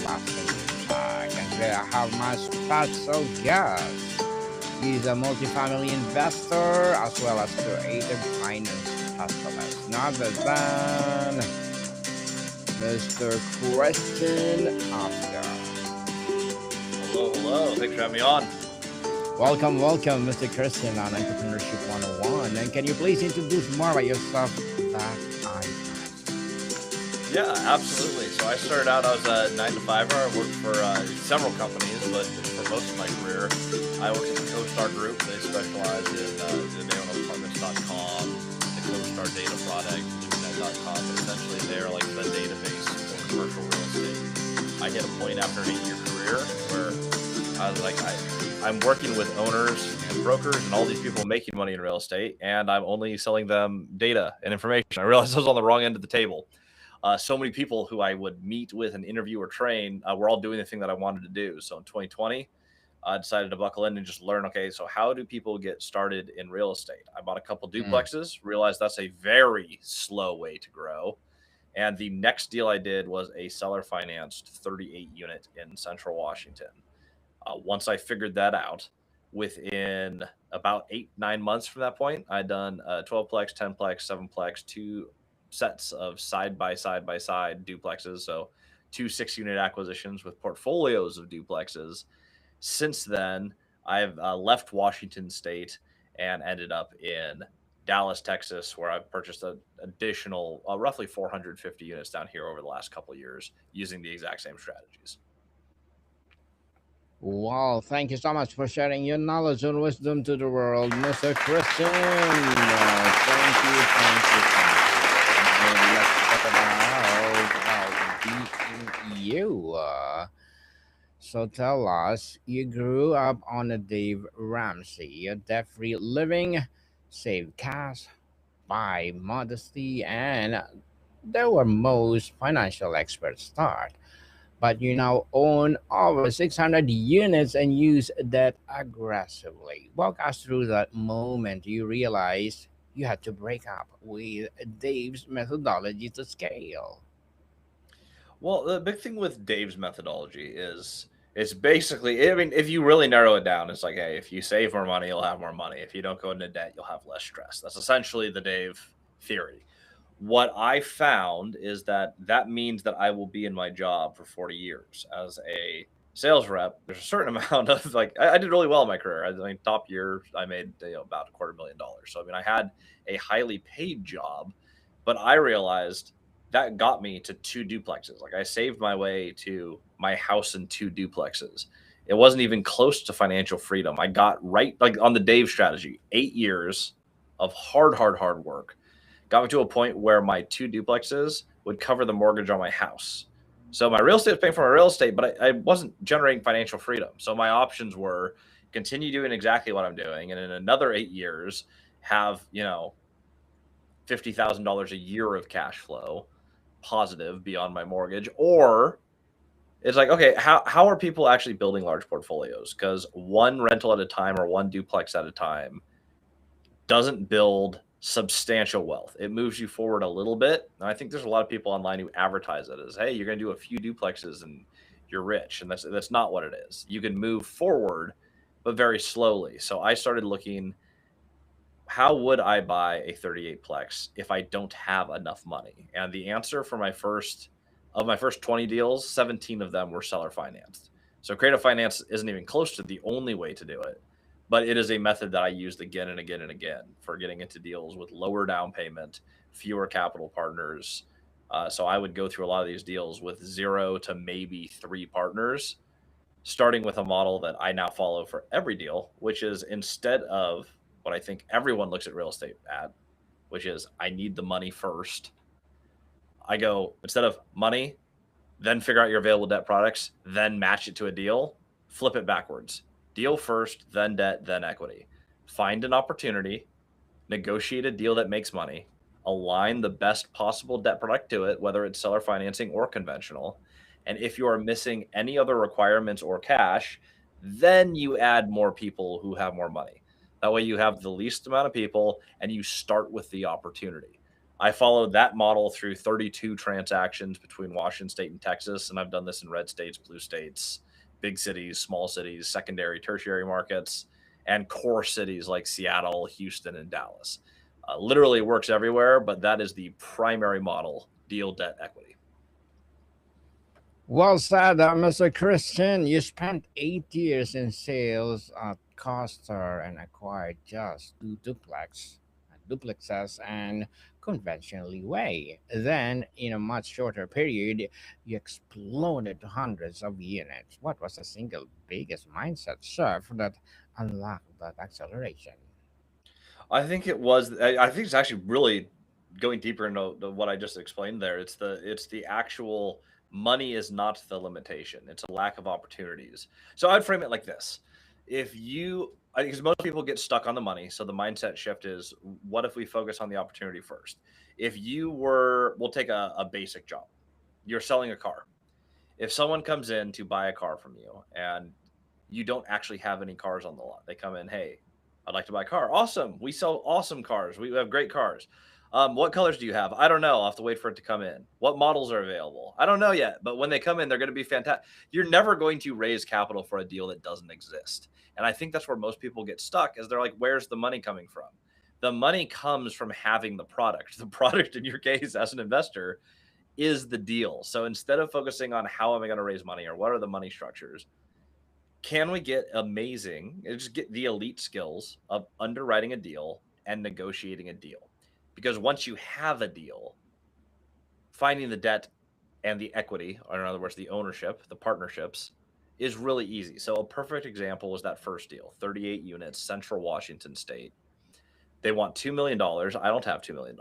Welcome back. And today I have my special guest. He's a multifamily investor as well as creative finance specialist. None other than Mr. Christian Osgood. Hello, hello. Thanks for having me on. Welcome, Mr. Christian on Entrepreneurship 101. And can you please introduce more about yourself that I Yeah, absolutely. So I started out, I was a 9 to 5er. I worked for several companies, but for most of my career, I worked at the CoStar Group. They specialize in they own apartments.com, the CoStar data product, LuminNet.com. But essentially, they're like the database for commercial real estate. I hit a point after an 8-year career where I was like, I'm working with owners and brokers and all these people making money in real estate, and I'm only selling them data and information. I realized I was on the wrong end of the table. So many people who I would meet with and interview or train were all doing the thing that I wanted to do. So in 2020, I decided to buckle in and just learn, okay, so how do people get started in real estate? I bought a couple duplexes, realized that's a very slow way to grow. And the next deal I did was a seller financed 38 unit in Central Washington. Once I figured that out, within about 8-9 months from that point, I'd done 12plex, 10plex, 7plex, two sets of side by side duplexes. So 2 6-unit acquisitions with portfolios of duplexes. Since then, I've left Washington State and ended up in Dallas, Texas, where I've purchased an additional roughly 450 units down here over the last couple of years using the exact same strategies. Wow, thank you so much for sharing your knowledge and wisdom to the world, Mr. Christian. Thank you. And let's talk about you. So tell us, you grew up on a Dave Ramsey, a debt-free living, save cash, buy modesty, and there were most financial experts start, but you now own over 600 units and use that aggressively. Walk us through that moment you realized you had to break up with Dave's methodology to scale. Well, the big thing with Dave's methodology is it's basically, I mean, if you really narrow it down, it's like, hey, if you save more money, you'll have more money. If you don't go into debt, you'll have less stress. That's essentially the Dave theory. What I found is that means that I will be in my job for 40 years as a sales rep. There's a certain amount of like I did really well in my career. I mean, top year I made about $250,000. So I mean, I had a highly paid job, but I realized that got me to two duplexes. Like I saved my way to my house and two duplexes. It wasn't even close to financial freedom. I got right like on the Dave strategy, 8 years of hard work got me to a point where my two duplexes would cover the mortgage on my house. So my real estate was paying for my real estate, but I wasn't generating financial freedom. So my options were continue doing exactly what I'm doing, and in another 8 years, have $50,000 a year of cash flow positive beyond my mortgage, or it's like, okay, how are people actually building large portfolios? Because one rental at a time or one duplex at a time doesn't build substantial wealth. It moves you forward a little bit. And I think there's a lot of people online who advertise it as, hey, you're going to do a few duplexes and you're rich. And that's not what it is. You can move forward, but very slowly. So I started looking, how would I buy a 38plex if I don't have enough money? And the answer for my first 20 deals, 17 of them were seller financed. So creative finance isn't even close to the only way to do it, but it is a method that I used again and again and again for getting into deals with lower down payment, fewer capital partners. So I would go through a lot of these deals with 0 to maybe 3 partners, starting with a model that I now follow for every deal, which is instead of what I think everyone looks at real estate at, which is I need the money first. I go instead of money, then figure out your available debt products, then match it to a deal, flip it backwards. Deal first, then debt, then equity. Find an opportunity, negotiate a deal that makes money, align the best possible debt product to it, whether it's seller financing or conventional. And if you are missing any other requirements or cash, then you add more people who have more money. That way you have the least amount of people and you start with the opportunity. I followed that model through 32 transactions between Washington State and Texas, and I've done this in red states, blue states, big cities, small cities, secondary, tertiary markets, and core cities like Seattle, Houston, and Dallas. Literally works everywhere, but that is the primary model: deal, debt, equity. Well said, Mr. Christian. You spent 8 years in sales at Costa and acquired just duplexes and conventionally way. Then, in a much shorter period, you exploded to hundreds of units. What was the single biggest mindset shift that unlocked that acceleration? I think it was. I think it's actually really going deeper into what I just explained there. It's the actual money is not the limitation. It's a lack of opportunities. So I'd frame it like this: if you, because most people get stuck on the money, so the mindset shift is, what if we focus on the opportunity first? If you were, we'll take a basic job. You're selling a car. If someone comes in to buy a car from you and you don't actually have any cars on the lot, they come in, hey, I'd like to buy a car. Awesome. We sell awesome cars. We have great cars. What colors do you have? I don't know. I'll have to wait for it to come in. What models are available? I don't know yet, but when they come in, they're going to be fantastic. You're never going to raise capital for a deal that doesn't exist. And I think that's where most people get stuck, is they're like, where's the money coming from? The money comes from having the product. The product, in your case, as an investor, is the deal. So instead of focusing on how am I going to raise money or what are the money structures, can we get just get the elite skills of underwriting a deal and negotiating a deal? Because once you have a deal, finding the debt and the equity, or in other words, the ownership, the partnerships, is really easy. So a perfect example was that first deal, 38 units, Central Washington State. They want $2 million. I don't have $2 million.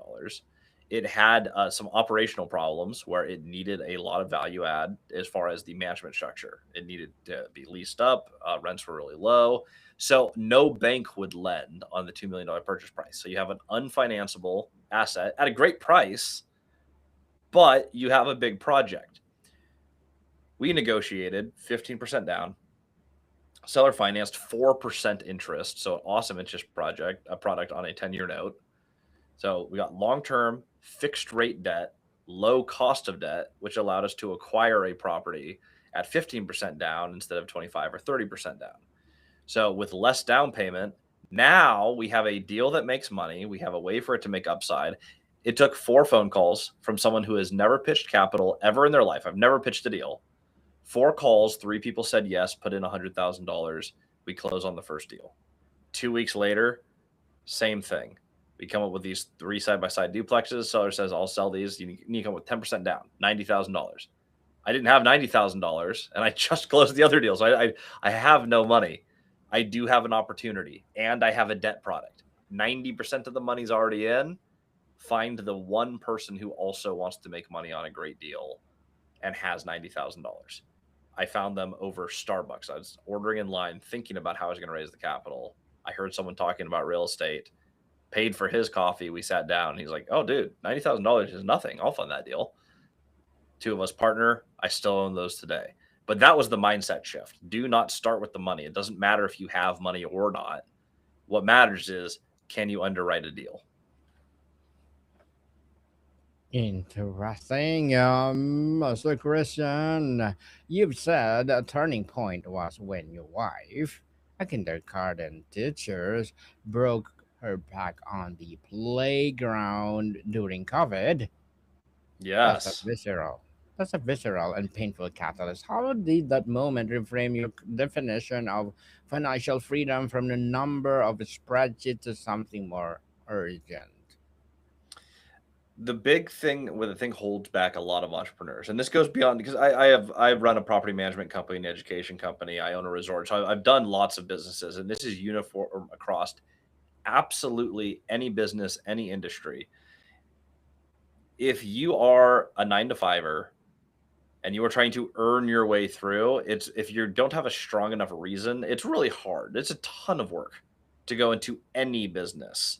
It had some operational problems where it needed a lot of value add as far as the management structure. It needed to be leased up. Rents were really low. So no bank would lend on the $2 million purchase price. So you have an unfinanceable asset at a great price, but you have a big project. We negotiated 15% down. Seller financed 4% interest. So awesome interest a product on a 10-year note. So we got long-term fixed rate debt, low cost of debt, which allowed us to acquire a property at 15% down instead of 25 or 30% down. So with less down payment, now we have a deal that makes money. We have a way for it to make upside. It took 4 phone calls from someone who has never pitched capital ever in their life. I've never pitched a deal. 4 calls, 3 people said yes, put in $100,000. We close on the first deal. 2 weeks later, same thing. We come up with these 3 side-by-side duplexes. Seller says, I'll sell these. You need to come with 10% down, $90,000. I didn't have $90,000, and I just closed the other deal. So I have no money. I do have an opportunity, and I have a debt product. 90% of the money's already in. Find the one person who also wants to make money on a great deal and has $90,000. I found them over Starbucks. I was ordering in line, thinking about how I was going to raise the capital. I heard someone talking about real estate, paid for his coffee. We sat down. He's like, oh, dude, $90,000 is nothing. I'll fund that deal. 2 of us partner. I still own those today. But that was the mindset shift. Do not start with the money. It doesn't matter if you have money or not. What matters is, can you underwrite a deal? Interesting. So Christian, you've said a turning point was when your wife, a kindergarten teacher, broke her back on the playground during COVID. That's a Yes. visceral. That's a visceral and painful catalyst. How did that moment reframe your definition of financial freedom from the number of spreadsheets to something more urgent? The big thing where the thing holds back a lot of entrepreneurs, and this goes beyond, because I've run a property management company, an education company, I own a resort, so I've done lots of businesses, and this is uniform across absolutely any business, any industry. If you are a 9 to 5er and you are trying to earn your way through, it's, if you don't have a strong enough reason, it's really hard. It's a ton of work to go into any business.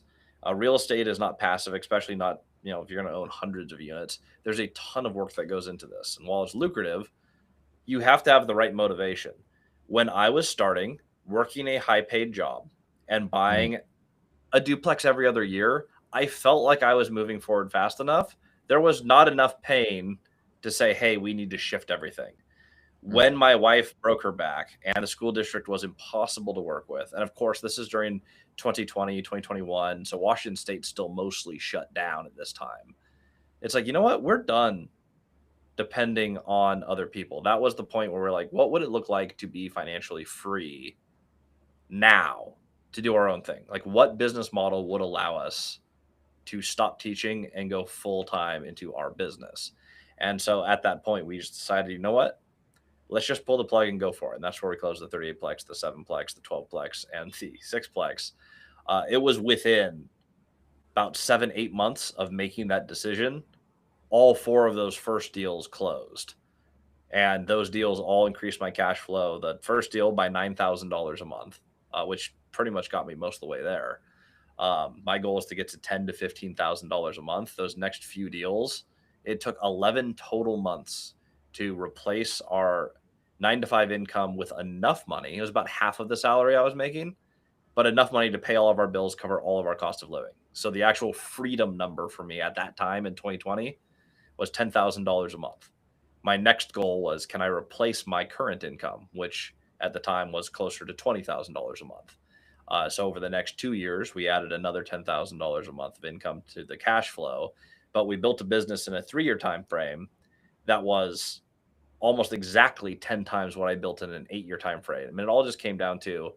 Real estate is not passive, especially not, if you're going to own hundreds of units. There's a ton of work that goes into this. And while it's lucrative, you have to have the right motivation. When I was starting, working a high paid job and Mm. buying a duplex every other year, I felt like I was moving forward fast enough. There was not enough pain to say, hey, we need to shift everything. When Mm. my wife broke her back and the school district was impossible to work with, and of course, this is during 2020, 2021, so Washington State still mostly shut down at this time. It's like, you know what? We're done depending on other people. That was the point where we're like, what would it look like to be financially free now to do our own thing? Like, what business model would allow us to stop teaching and go full time into our business? And so at that point, we just decided, you know what? Let's just pull the plug and go for it. And that's where we closed the 38plex, the 7plex, the 12plex, and the 6plex. It was within about 7-8 months of making that decision. All four of those first deals closed. And those deals all increased my cash flow. The first deal by $9,000 a month, which pretty much got me most of the way there. My goal is to get to $10,000 to $15,000 a month. Those next few deals, it took 11 total months to replace our 9 to 5 income with enough money. It was about half of the salary I was making, but enough money to pay all of our bills, cover all of our cost of living. So the actual freedom number for me at that time in 2020 was $10,000 a month. My next goal was, can I replace my current income, which at the time was closer to $20,000 a month. So over the next 2 years, we added another $10,000 a month of income to the cash flow, but we built a business in a 3-year time frame that was almost exactly 10 times what I built in an 8-year time frame. I mean, it all just came down to,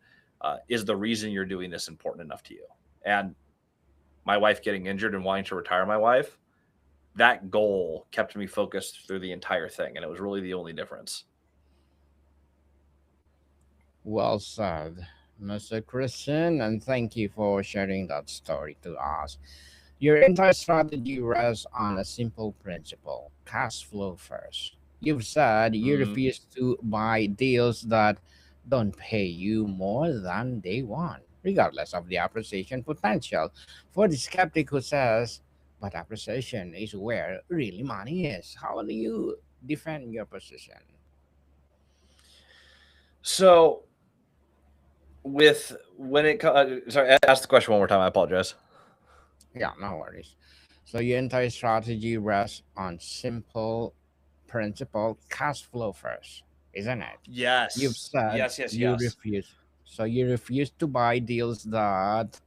is the reason you're doing this important enough to you? And my wife getting injured and wanting to retire my wife, that goal kept me focused through the entire thing. And it was really the only difference. Well said, Mr. Christian, and thank you for sharing that story to us. Your entire strategy rests on a simple principle: cash flow first. You've said you Mm, refuse to buy deals that don't pay you more than day one, regardless of the appreciation potential. For the skeptic who says, but appreciation is where really money is, how do you defend your position? So with when it sorry, ask the question one more time. I apologize. Yeah, no worries. So your entire strategy rests on simple principle: cash flow first, isn't it? You've Yes, said yes, yes, you yes, refuse. So you refuse to buy deals that,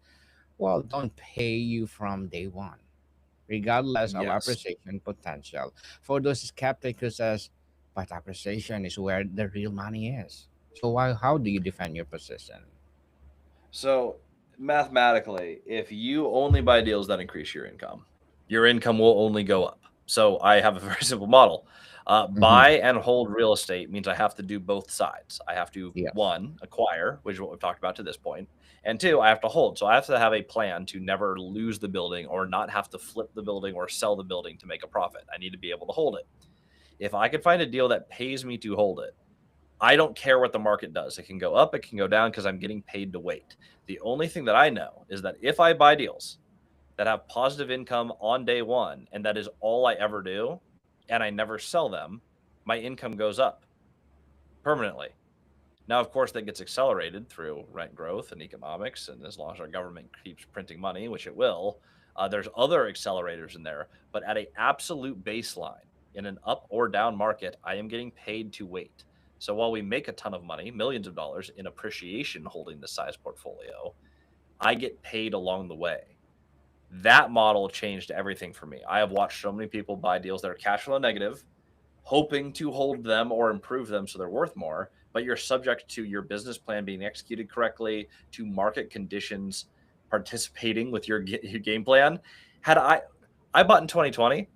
well, don't pay you from day one, regardless of yes. appreciation potential. For those skeptics who says, but appreciation is where the real money is. So how do you defend your position? So mathematically, if you only buy deals that increase your income will only go up. So I have a very simple model. Hmm. Buy and hold real estate means I have to do both sides. I have to, Yes. one, acquire, which is what we've talked about to this point, and two, I have to hold. So I have to have a plan to never lose the building or not have to flip the building or sell the building to make a profit. I need to be able to hold it. If I could find a deal that pays me to hold it, I don't care what the market does. It can go up, it can go down because I'm getting paid to wait. The only thing that I know is that if I buy deals that have positive income on day one, and that is all I ever do, and I never sell them, my income goes up permanently. Now, of course, that gets accelerated through rent growth and economics. And as long as our government keeps printing money, which it will, there's other accelerators in there. But at an absolute baseline, in an up or down market, I am getting paid to wait. So while we make a ton of money, millions of dollars in appreciation holding this size portfolio, I get paid along the way. That model changed everything for me. I have watched so many people buy deals that are cash flow negative, hoping to hold them or improve them so they're worth more, but you're subject to your business plan being executed correctly, to market conditions participating with your game plan. Had I bought in 2020,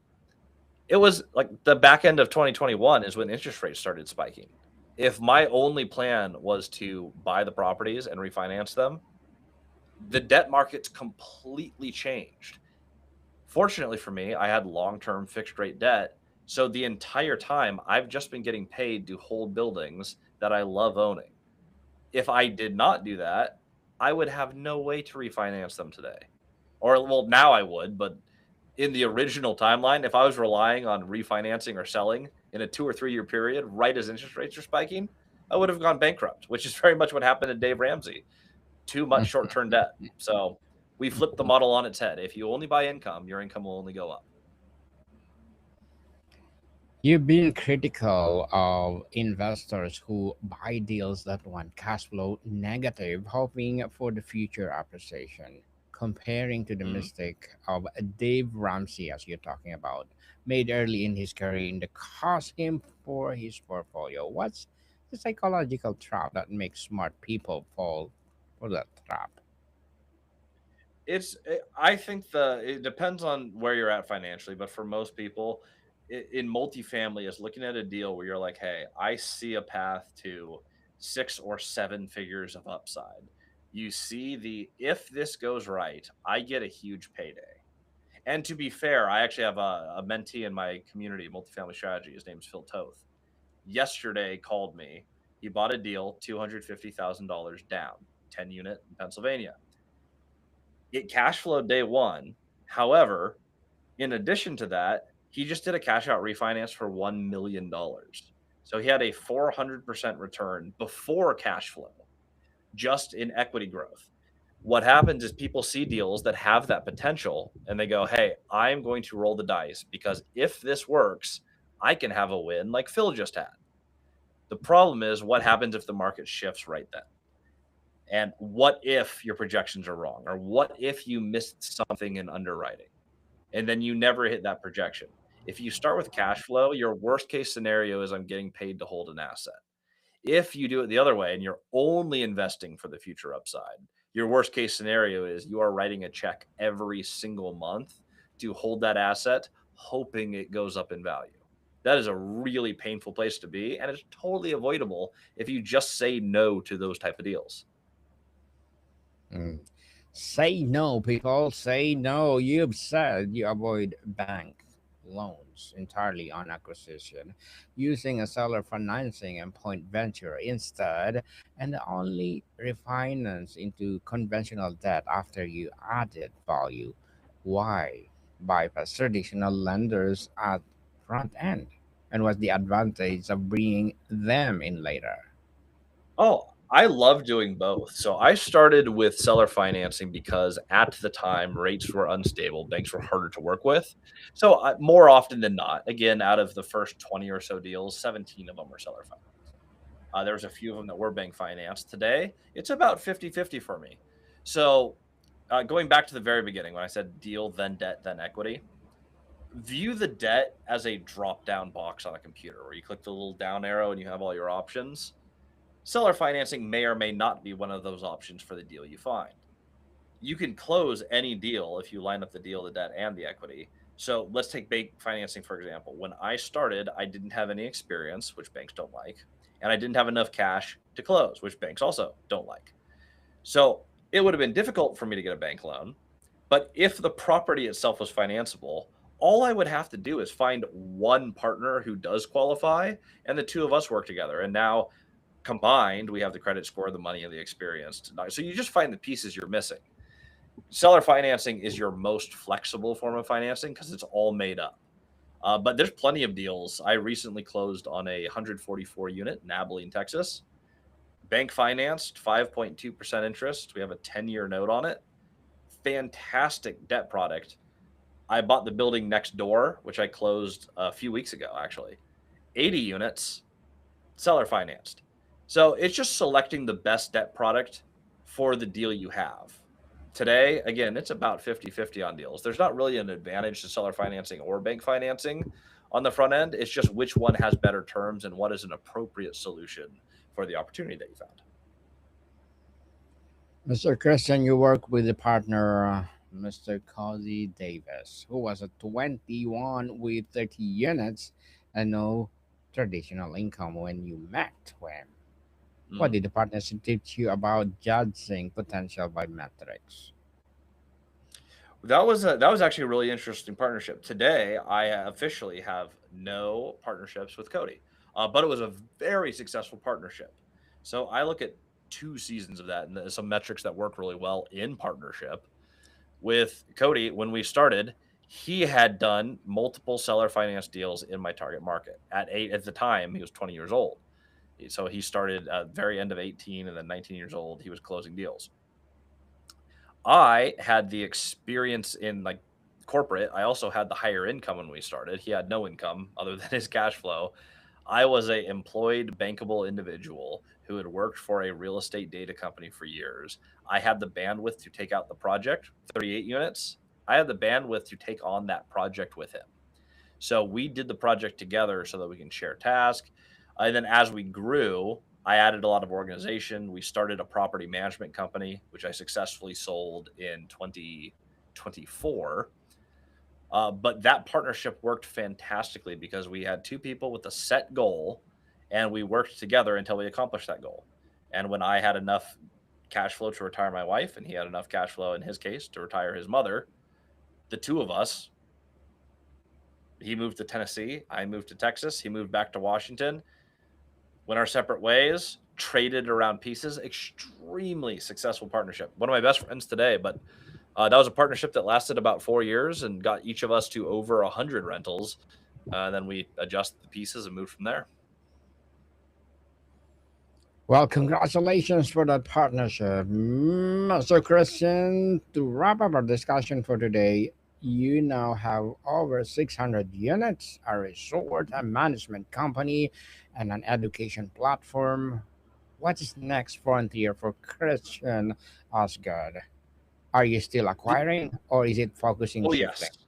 it was like the back end of 2021 is when interest rates started spiking. If my only plan was to buy the properties and refinance them, the debt markets completely changed. Fortunately for me, I had long-term fixed rate debt. So the entire time I've just been getting paid to hold buildings that I love owning. If I did not do that, I would have no way to refinance them today. Or well, now I would, but in the original timeline, if I was relying on refinancing or selling in a 2 or 3 year period, right as interest rates are spiking, I would have gone bankrupt, which is very much what happened to Dave Ramsey. Too much short-term debt. So We flipped the model on its head. If you only buy income, your income will only go up. You've been critical of investors who buy deals that want cash flow negative, hoping for the future appreciation, comparing to the Mhm. mistake of Dave Ramsey, as you're talking about, made early in his career in the cost him for his portfolio. What's the psychological trap that makes smart people fall for that trap? I think it depends on where you're at financially, but for most people in multifamily is looking at a deal where you're like, hey, I see a path to 6 or 7 figures of upside. You see if this goes right, I get a huge payday. And to be fair, I actually have a mentee in my community, multifamily strategy. His name's Phil Toth. Yesterday called me. He bought a deal, $250,000 down, 10 unit in Pennsylvania. It cash flowed day one. However, in addition to that, he just did a cash out refinance for $1 million. So he had a 400% return before cash flow, just in equity growth. What happens is people see deals that have that potential and they go, hey, I'm going to roll the dice because if this works, I can have a win like Phil just had. The problem is what happens if the market shifts right then? And what if your projections are wrong? Or what if you missed something in underwriting and then you never hit that projection? If you start with cash flow, your worst case scenario is I'm getting paid to hold an asset. If you do it the other way and you're only investing for the future upside, your worst case scenario is you are writing a check every single month to hold that asset, hoping it goes up in value. That is a really painful place to be, and it's totally avoidable if you just say no to those type of deals. Mm. Say no, people. Say no. You've said you avoid bank loans entirely on acquisition, using a seller financing and point venture instead, and only refinance into conventional debt after you added value. Why bypass traditional lenders at front end? And what's the advantage of bringing them in later? Oh, I love doing both. So I started with seller financing because at the time rates were unstable, banks were harder to work with. So more often than not, again, out of the first 20 or so deals, 17 of them were seller finance. There was a few of them that were bank financed. Today, it's about 50-50 for me. So going back to the very beginning, when I said deal, then debt, then equity, view the debt as a drop down box on a computer where you click the little down arrow and you have all your options. Seller financing may or may not be one of those options for the deal you find. You can close any deal if you line up the deal, the debt, and the equity. So let's take bank financing, for example. When I started, I didn't have any experience, which banks don't like, and I didn't have enough cash to close, which banks also don't like. So it would have been difficult for me to get a bank loan. But if the property itself was financeable, all I would have to do is find one partner who does qualify, and the two of us work together. And now combined, we have the credit score, the money, and the experience. So you just find the pieces you're missing. Seller financing is your most flexible form of financing because it's all made up. But there's plenty of deals. I recently closed on a 144 unit in Abilene, Texas. Bank financed, 5.2% interest. We have a 10-year note on it. Fantastic debt product. I bought the building next door, which I closed a few weeks ago, actually. 80 units, seller financed. So it's just selecting the best debt product for the deal you have. Today, again, it's about 50-50 on deals. There's not really an advantage to seller financing or bank financing on the front end. It's just which one has better terms and what is an appropriate solution for the opportunity that you found. Mr. Christian, you work with a partner, Mr. Cozy Davis, who was a 21 with 30 units and no traditional income when you met him. What Mhm. did the partnership teach you about judging potential by metrics? That was actually a really interesting partnership. Today, I officially have no partnerships with Cody, but it was a very successful partnership. So I look at 2 seasons of that and there's some metrics that work really well in partnership. With Cody, when we started, he had done multiple seller finance deals in my target market. At the time, he was 20 years old. So he started at the very end of 18 and then 19 years old, he was closing deals. I had the experience in like corporate. I also had the higher income when we started. He had no income other than his cash flow. I was a employed bankable individual who had worked for a real estate data company for years. I had the bandwidth to take out the project, 38 units. I had the bandwidth to take on that project with him. So we did the project together so that we can share tasks. And then as we grew, I added a lot of organization. We started a property management company, which I successfully sold in 2024. But that partnership worked fantastically because we had two people with a set goal and we worked together until we accomplished that goal. And when I had enough cash flow to retire my wife and he had enough cash flow in his case to retire his mother, the two of us, he moved to Tennessee, I moved to Texas, he moved back to Washington, went our separate ways, traded around pieces. Extremely successful partnership. One of my best friends today, but that was a partnership that lasted about 4 years and got each of us to over 100 rentals. Then we adjusted the pieces and moved from there. Well, congratulations for that partnership. So, Christian, to wrap up our discussion for today, you now have over 600 units, a resort, a management company, and an education platform. What is next frontier for Christian Osgood? Are you still acquiring or is it focusing Oh, shifting? yes.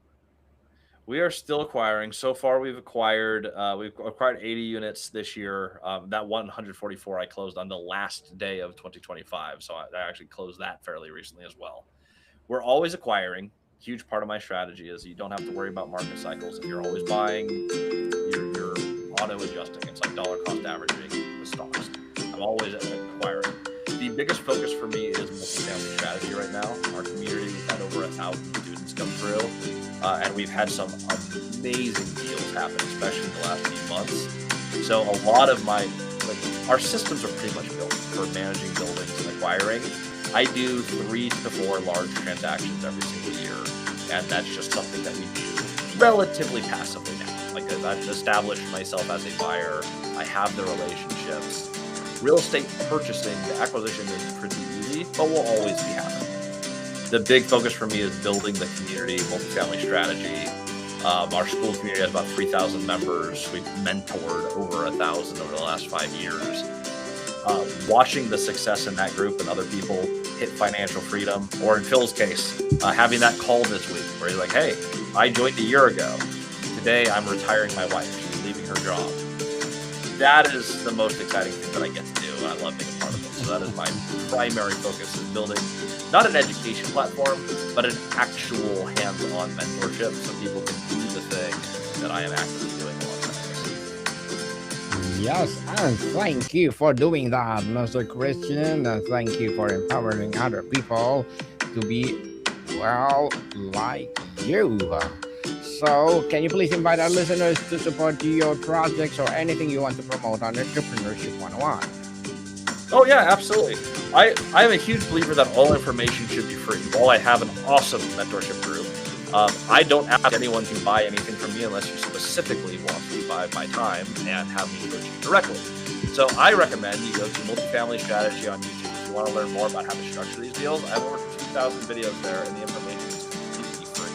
We are still acquiring. So far, we've acquired 80 units this year. That 144 I closed on the last day of 2025. So I actually closed that fairly recently as well. We're always acquiring. Huge part of my strategy is you don't have to worry about market cycles. If you're always buying, you're auto adjusting. It's like dollar cost averaging with stocks. I'm always acquiring. The biggest focus for me is multifamily strategy right now. Our community, we've had over 1,000 students come through, and we've had some amazing deals happen, especially in the last few months. So a lot of our systems are pretty much built for managing buildings and acquiring. I do 3 to 4 large transactions every single year, and that's just something that we do relatively passively now. Like I've established myself as a buyer, I have the relationships. Real estate purchasing, the acquisition is pretty easy, but will always be happening. The big focus for me is building the community, multifamily strategy. Our school community has about 3,000 members. We've mentored over 1,000 over the last 5 years. Watching the success in that group and other people hit financial freedom, or in Phil's case, having that call this week where he's like, hey, I joined a year ago. Today, I'm retiring my wife. She's leaving her job. That is the most exciting thing that I get to do, and I love being a part of it. So that is my primary focus, is building not an education platform, but an actual hands-on mentorship so people can do the thing that I am actively doing alongside. Yes, and thank you for doing that, Mr. Christian. And thank you for empowering other people to be, well, like you. So, can you please invite our listeners to support your projects or anything you want to promote on Entrepreneurship 101? Oh, yeah, absolutely. I am a huge believer that all information should be free. While I have an awesome mentorship group, I don't ask anyone to buy anything from me unless you specifically want to buy my time and have me coach you directly. So I recommend you go to Multifamily Strategy on YouTube. If you want to learn more about how to structure these deals, I have over 2,000 videos there, and the information is completely free.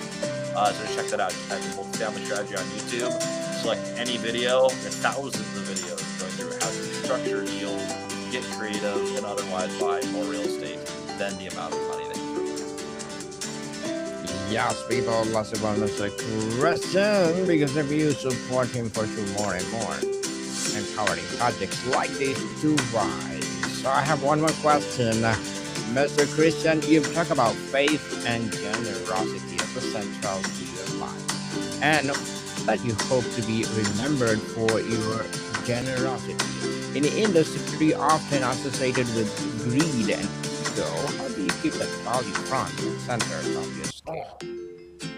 So check that out. Just type in Multifamily Strategy on YouTube. Select any video. There's thousands of videos going through how to structure deals, get creative, and otherwise buy more real estate than the amount of money that you bring. Yes, people, lots of Mr. Christian, because if you support him for sure more and more, empowering projects like this to rise. So I have one more question. Mr. Christian, you've talked about faith and generosity as the central to your life, and that you hope to be remembered for your generosity. In the industry often associated with greed and ego, how do you keep that value front and center of your scale?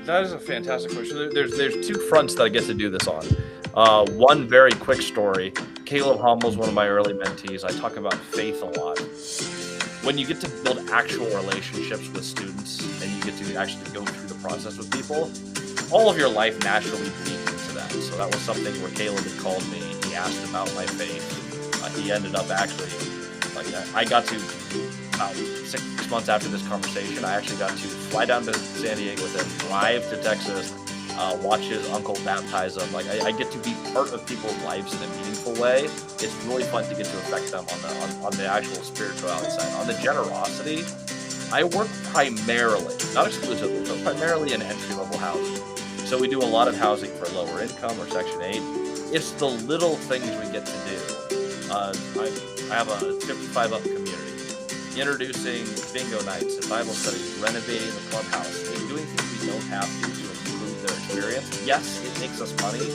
That is a fantastic question. There's 2 fronts that I get to do this on. One very quick story. Caleb Hommel is one of my early mentees. I talk about faith a lot. When you get to build actual relationships with students and you get to actually go through the process with people, all of your life naturally bleeds into that. So that was something where Caleb had called me. He asked about my faith. He ended up actually, I got to about 6 months after this conversation, I actually got to fly down to San Diego with him, drive to Texas, watch his uncle baptize him. Like I get to be part of people's lives in a meaningful way. It's really fun to get to affect them on the actual spirituality side. On the generosity, I work primarily, not exclusively, but primarily in entry-level housing. So we do a lot of housing for lower income or Section 8. It's the little things we get to do. I have a 55 up community, introducing bingo nights and Bible studies, renovating the clubhouse, and doing things we don't have to improve their experience. Yes, it makes us money,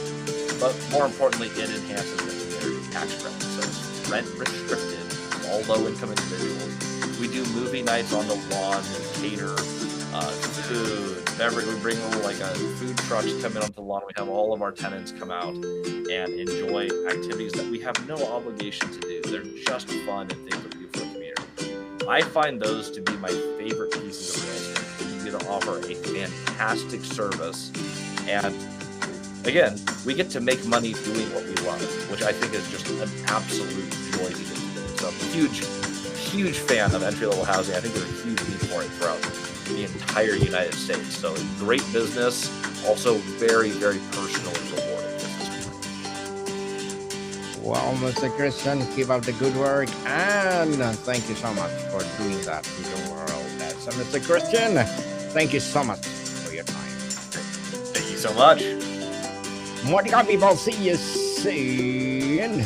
but more importantly, it enhances the community tax credit. So it's rent restricted, all low-income individuals. We do movie nights on the lawn, we cater food, beverage. We bring food trucks come in onto the lawn. We have all of our tenants come out and enjoy activities that we have no obligation to do. They're just fun and things that we do for the community. I find those to be my favorite pieces of real estate. We get to offer a fantastic service, and again, we get to make money doing what we love, which I think is just an absolute joy to get to do. So huge fan of entry-level housing. I think there's a huge need for it throughout the entire United States. So great business, also very, very personal and rewarding business. Well, Mr. Christian, keep up the good work, and thank you so much for doing that to the world. So, Mr. Christian, thank you so much for your time. Thank you so much. More to come, people. See you soon.